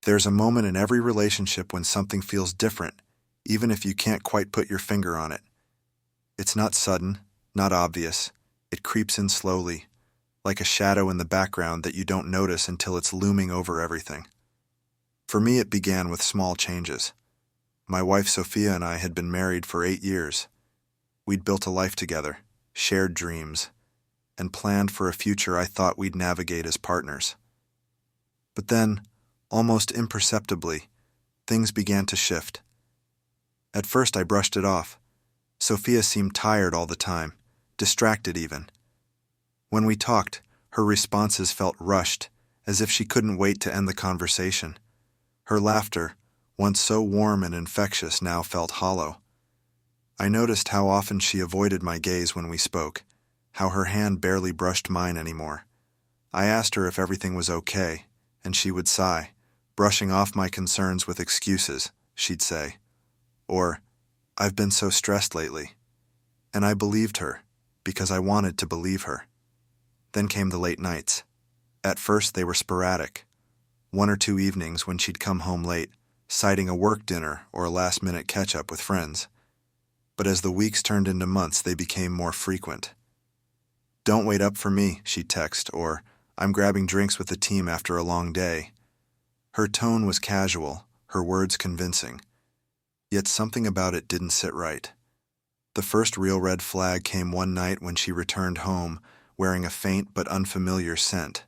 There's a moment in every relationship when something feels different, even if you can't quite put your finger on it. It's not sudden, not obvious. It creeps in slowly, like a shadow in the background that you don't notice until it's looming over everything. For me, it began with small changes. My wife Sophia and I had been married for 8 years. We'd built a life together, shared dreams, and planned for a future I thought we'd navigate as partners. But then, almost imperceptibly, things began to shift. At first I brushed it off. Sophia seemed tired all the time, distracted even. When we talked, her responses felt rushed, as if she couldn't wait to end the conversation. Her laughter, once so warm and infectious, now felt hollow. I noticed how often she avoided my gaze when we spoke, how her hand barely brushed mine anymore. I asked her if everything was okay, and she would sigh, brushing off my concerns with excuses. She'd say, or, "I've been so stressed lately." And I believed her, because I wanted to believe her. Then came the late nights. At first they were sporadic. 1 or 2 evenings when she'd come home late, citing a work dinner or a last-minute catch-up with friends. But as the weeks turned into months, they became more frequent. "Don't wait up for me," she'd text, or, "I'm grabbing drinks with the team after a long day." Her tone was casual, her words convincing. Yet something about it didn't sit right. The first real red flag came one night when she returned home, wearing a faint but unfamiliar scent.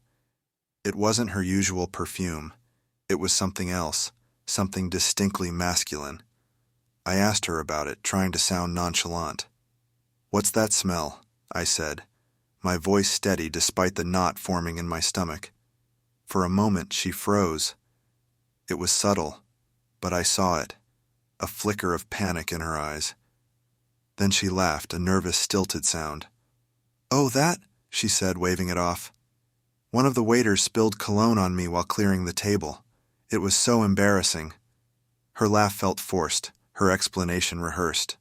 It wasn't her usual perfume. It was something else, something distinctly masculine. I asked her about it, trying to sound nonchalant. "What's that smell?" I said, my voice steady despite the knot forming in my stomach. For a moment she froze. It was subtle, but I saw it, a flicker of panic in her eyes. Then she laughed, a nervous, stilted sound. "Oh, that?" she said, waving it off. "One of the waiters spilled cologne on me while clearing the table. It was so embarrassing." Her laugh felt forced, her explanation rehearsed.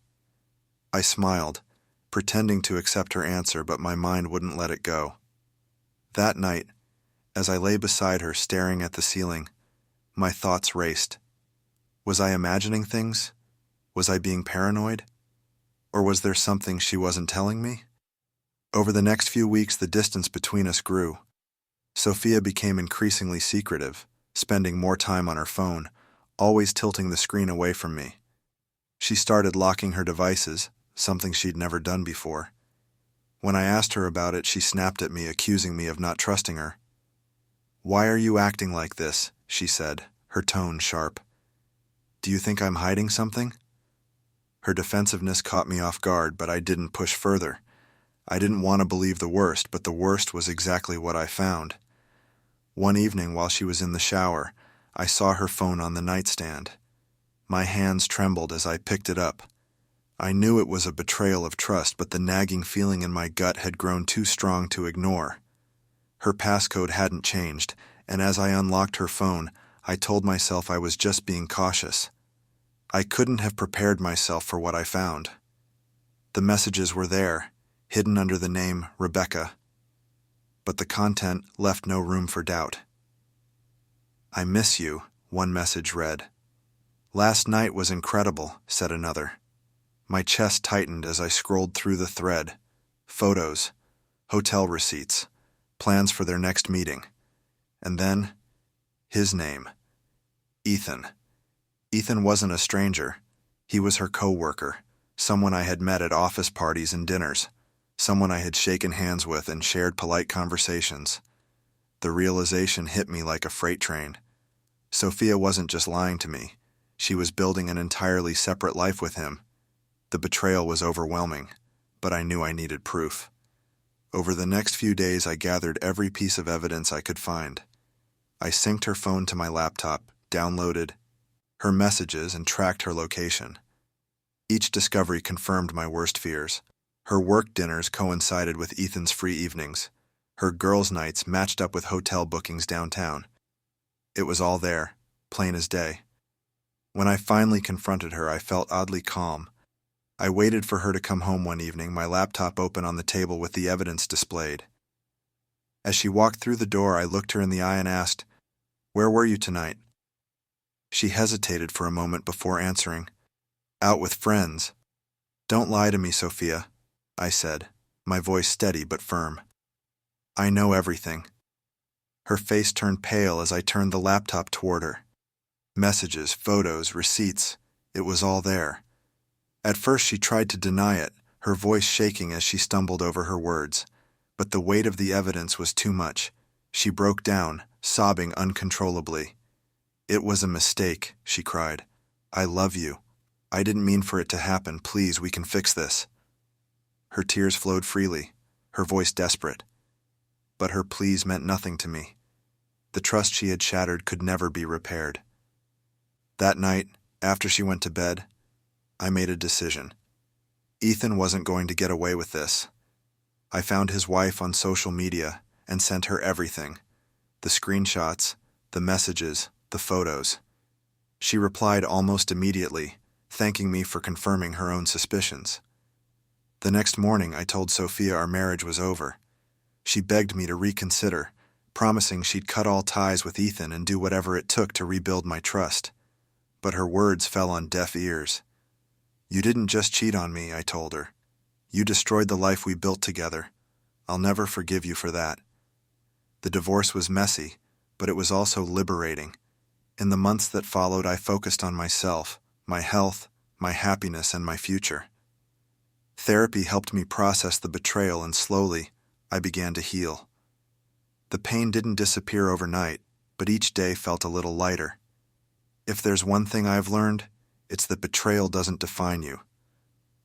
I smiled, pretending to accept her answer, but my mind wouldn't let it go. That night, as I lay beside her staring at the ceiling, my thoughts raced. Was I imagining things? Was I being paranoid? Or was there something she wasn't telling me? Over the next few weeks, the distance between us grew. Sophia became increasingly secretive, spending more time on her phone, always tilting the screen away from me. She started locking her devices, something she'd never done before. When I asked her about it, she snapped at me, accusing me of not trusting her. "Why are you acting like this?" she said, her tone sharp. "Do you think I'm hiding something?" Her defensiveness caught me off guard, but I didn't push further. I didn't want to believe the worst, but the worst was exactly what I found. One evening while she was in the shower, I saw her phone on the nightstand. My hands trembled as I picked it up. I knew it was a betrayal of trust, but the nagging feeling in my gut had grown too strong to ignore. Her passcode hadn't changed, and as I unlocked her phone, I told myself I was just being cautious. I couldn't have prepared myself for what I found. The messages were there, hidden under the name Rebecca, but the content left no room for doubt. "I miss you," one message read. "Last night was incredible," said another. My chest tightened as I scrolled through the thread. Photos, hotel receipts, plans for their next meeting. And then, his name. Ethan. Ethan wasn't a stranger. He was her co-worker, someone I had met at office parties and dinners, someone I had shaken hands with and shared polite conversations. The realization hit me like a freight train. Sophia wasn't just lying to me. She was building an entirely separate life with him. The betrayal was overwhelming, but I knew I needed proof. Over the next few days, I gathered every piece of evidence I could find. I synced her phone to my laptop, downloaded her messages, and tracked her location. Each discovery confirmed my worst fears. Her work dinners coincided with Ethan's free evenings. Her girls' nights matched up with hotel bookings downtown. It was all there, plain as day. When I finally confronted her, I felt oddly calm. I waited for her to come home one evening, my laptop open on the table with the evidence displayed. As she walked through the door, I looked her in the eye and asked, "Where were you tonight?" She hesitated for a moment before answering. Out with friends. Don't lie to me, Sophia, I said, my voice steady but firm. I know everything. Her face turned pale as I turned the laptop toward her. Messages, photos, receipts, it was all there. At first she tried to deny it, her voice shaking as she stumbled over her words. But the weight of the evidence was too much. She broke down, sobbing uncontrollably. It was a mistake, she cried. I love you. I didn't mean for it to happen. Please, we can fix this. Her tears flowed freely, her voice desperate. But her pleas meant nothing to me. The trust she had shattered could never be repaired. That night, after she went to bed, I made a decision. Ethan wasn't going to get away with this. I found his wife on social media and sent her everything. The screenshots, the messages, the photos. She replied almost immediately, thanking me for confirming her own suspicions. The next morning, I told Sophia our marriage was over. She begged me to reconsider, promising she'd cut all ties with Ethan and do whatever it took to rebuild my trust. But her words fell on deaf ears. You didn't just cheat on me, I told her. You destroyed the life we built together. I'll never forgive you for that. The divorce was messy, but it was also liberating. In the months that followed, I focused on myself, my health, my happiness, and my future. Therapy helped me process the betrayal, and slowly, I began to heal. The pain didn't disappear overnight, but each day felt a little lighter. If there's one thing I've learned, it's that betrayal doesn't define you.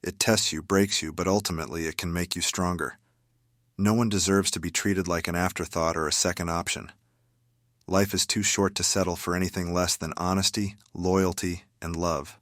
It tests you, breaks you, but ultimately it can make you stronger. No one deserves to be treated like an afterthought or a second option. Life is too short to settle for anything less than honesty, loyalty, and love.